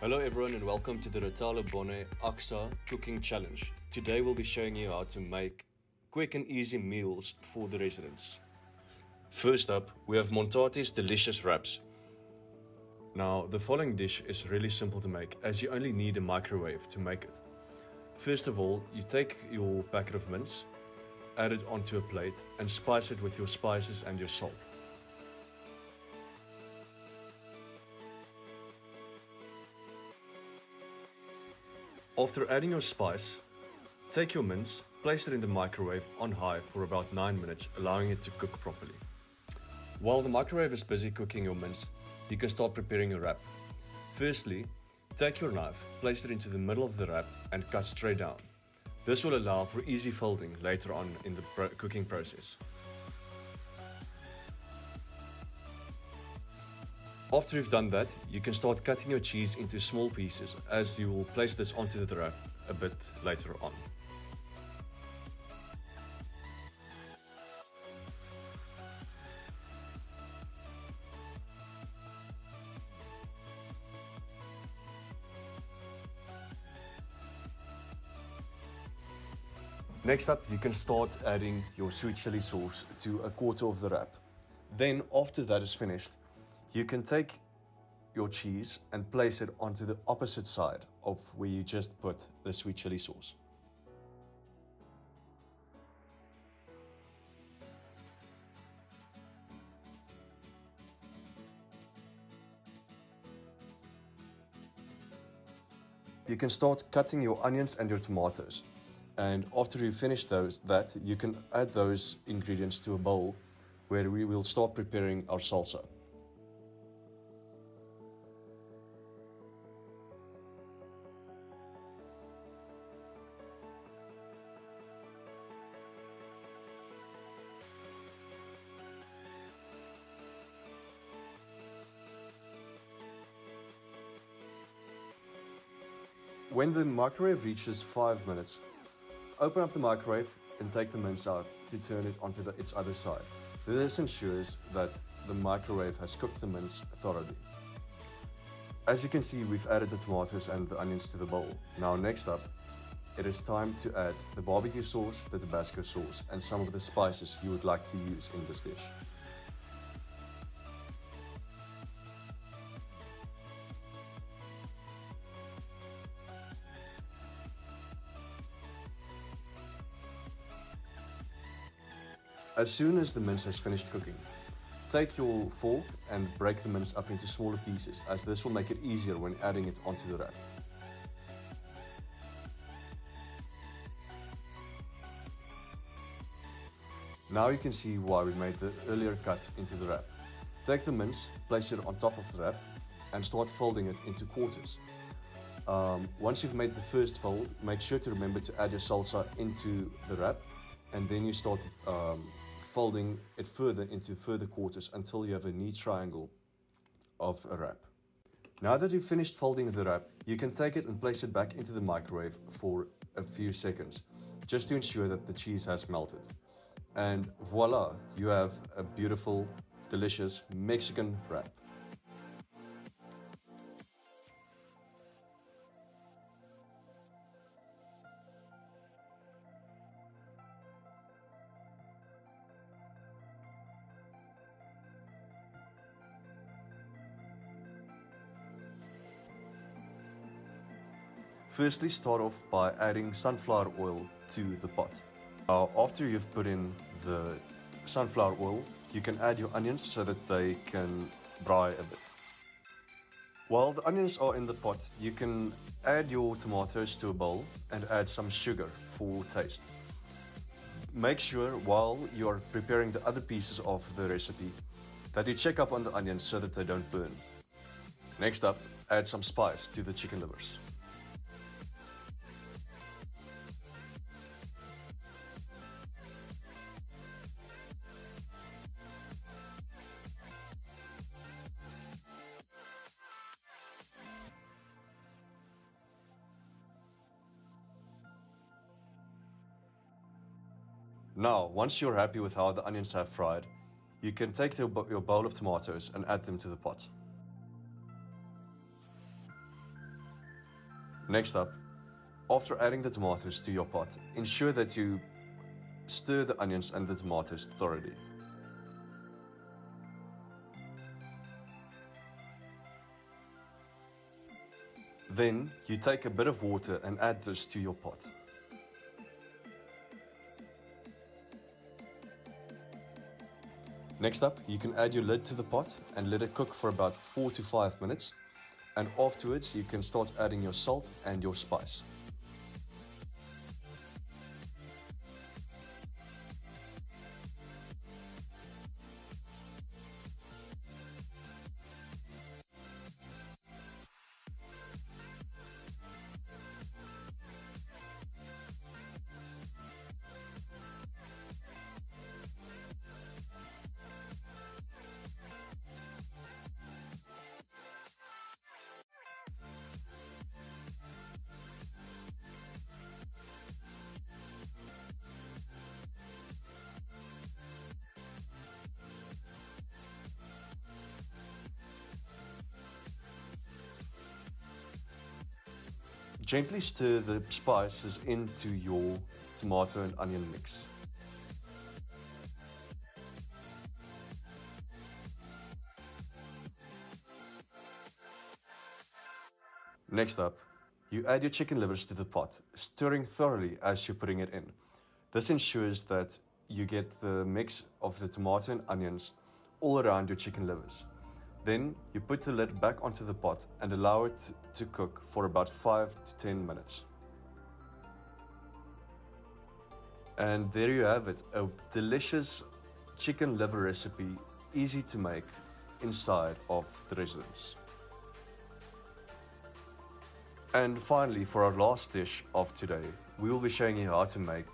Hello everyone and welcome to the Ratau Lebone AKSA cooking challenge. Today we'll be showing you how to make quick and easy meals for the residents. First up, we have Monthati's delicious wraps. Now, the following dish is really simple to make as you only need a microwave to make it. First of all, you take your packet of mince, add it onto a plate and spice it with your spices and your salt. After adding your spice, take your mince, place it in the microwave on high for about 9 minutes, allowing it to cook properly. While the microwave is busy cooking your mince, you can start preparing your wrap. Firstly, take your knife, place it into the middle of the wrap and cut straight down. This will allow for easy folding later on in the cooking process. After you've done that, you can start cutting your cheese into small pieces as you will place this onto the wrap a bit later on. Next up, you can start adding your sweet chili sauce to a quarter of the wrap. Then after that is finished, you can take your cheese and place it onto the opposite side of where you just put the sweet chili sauce. You can start cutting your onions and your tomatoes. And after you finish that, you can add those ingredients to a bowl where we will start preparing our salsa. When the microwave reaches 5 minutes, open up the microwave and take the mince out to turn it onto its other side. This ensures that the microwave has cooked the mince thoroughly. As you can see, we've added the tomatoes and the onions to the bowl. Now next up, it is time to add the barbecue sauce, the Tabasco sauce, and some of the spices you would like to use in this dish. As soon as the mince has finished cooking, take your fork and break the mince up into smaller pieces, as this will make it easier when adding it onto the wrap. Now you can see why we made the earlier cut into the wrap. Take the mince, place it on top of the wrap and start folding it into quarters. Once you've made the first fold, make sure to remember to add your salsa into the wrap, and then you start folding it further into further quarters until you have a neat triangle of a wrap. Now that you've finished folding the wrap, you can take it and place it back into the microwave for a few seconds, just to ensure that the cheese has melted. And voila, you have a beautiful, delicious Mexican wrap. Firstly, start off by adding sunflower oil to the pot. Now, after you've put in the sunflower oil, you can add your onions so that they can fry a bit. While the onions are in the pot, you can add your tomatoes to a bowl and add some sugar for taste. Make sure while you are preparing the other pieces of the recipe that you check up on the onions so that they don't burn. Next up, add some spice to the chicken livers. Now, once you're happy with how the onions have fried, you can take your bowl of tomatoes and add them to the pot. Next up, after adding the tomatoes to your pot, ensure that you stir the onions and the tomatoes thoroughly. Then you take a bit of water and add this to your pot. Next up, you can add your lid to the pot and let it cook for about 4 to 5 minutes. And afterwards, you can start adding your salt and your spice. Gently stir the spices into your tomato and onion mix. Next up, you add your chicken livers to the pot, stirring thoroughly as you're putting it in. This ensures that you get the mix of the tomato and onions all around your chicken livers. Then you put the lid back onto the pot and allow it to cook for about 5 to 10 minutes. And there you have it, a delicious chicken liver recipe, easy to make inside of the residence. And finally, for our last dish of today, we will be showing you how to make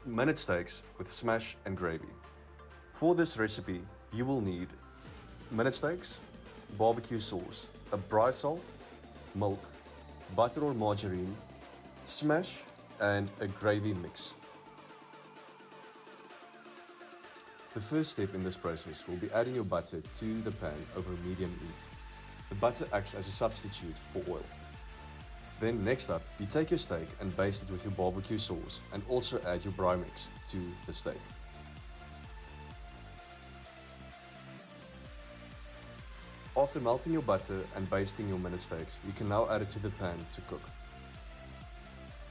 minute steaks with smash and gravy. For this recipe, you will need minute steaks, barbecue sauce, a braai salt, milk, butter or margarine, smash, and a gravy mix. The first step in this process will be adding your butter to the pan over medium heat. The butter acts as a substitute for oil. Then next up, you take your steak and baste it with your barbecue sauce and also add your braai mix to the steak. After melting your butter and basting your minute steaks, you can now add it to the pan to cook.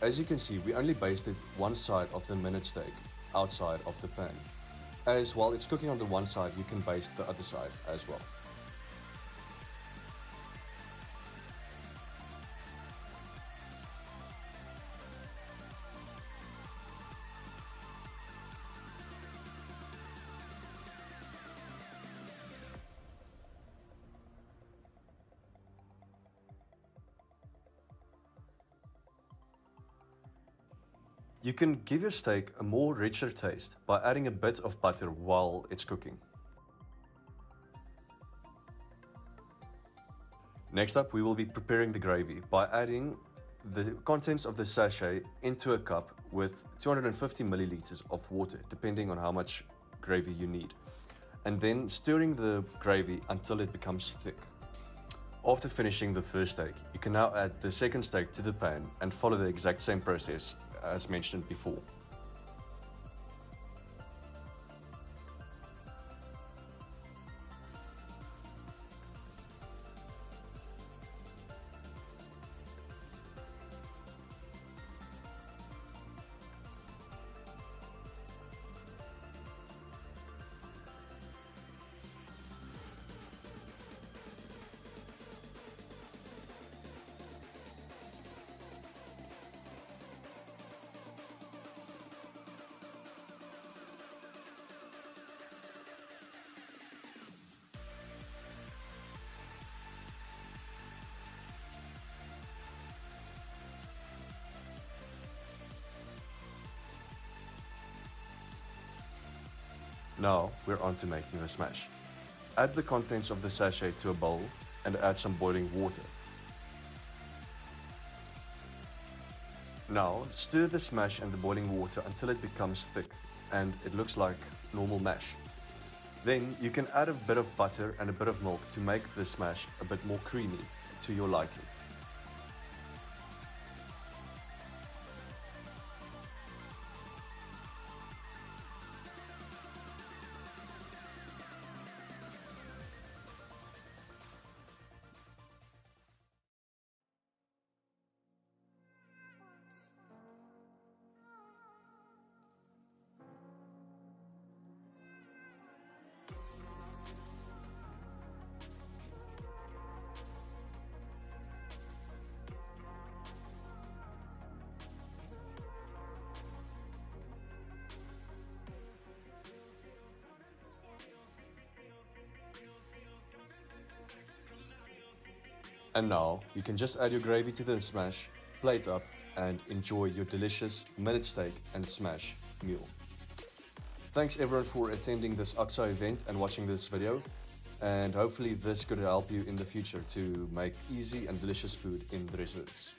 As you can see, we only basted one side of the minute steak outside of the pan, as while it's cooking on the one side, you can baste the other side as well. You can give your steak a more richer taste by adding a bit of butter while it's cooking. Next up, we will be preparing the gravy by adding the contents of the sachet into a cup with 250 milliliters of water, depending on how much gravy you need, and then stirring the gravy until it becomes thick. After finishing the first steak, you can now add the second steak to the pan and follow the exact same process as mentioned before. Now we're on to making the smash. Add the contents of the sachet to a bowl and add some boiling water. Now stir the smash and the boiling water until it becomes thick and it looks like normal mash. Then you can add a bit of butter and a bit of milk to make the smash a bit more creamy to your liking. And now you can just add your gravy to the smash, plate up, and enjoy your delicious minute steak and smash meal. Thanks everyone for attending this AKSA event and watching this video, and hopefully this could help you in the future to make easy and delicious food in the residence.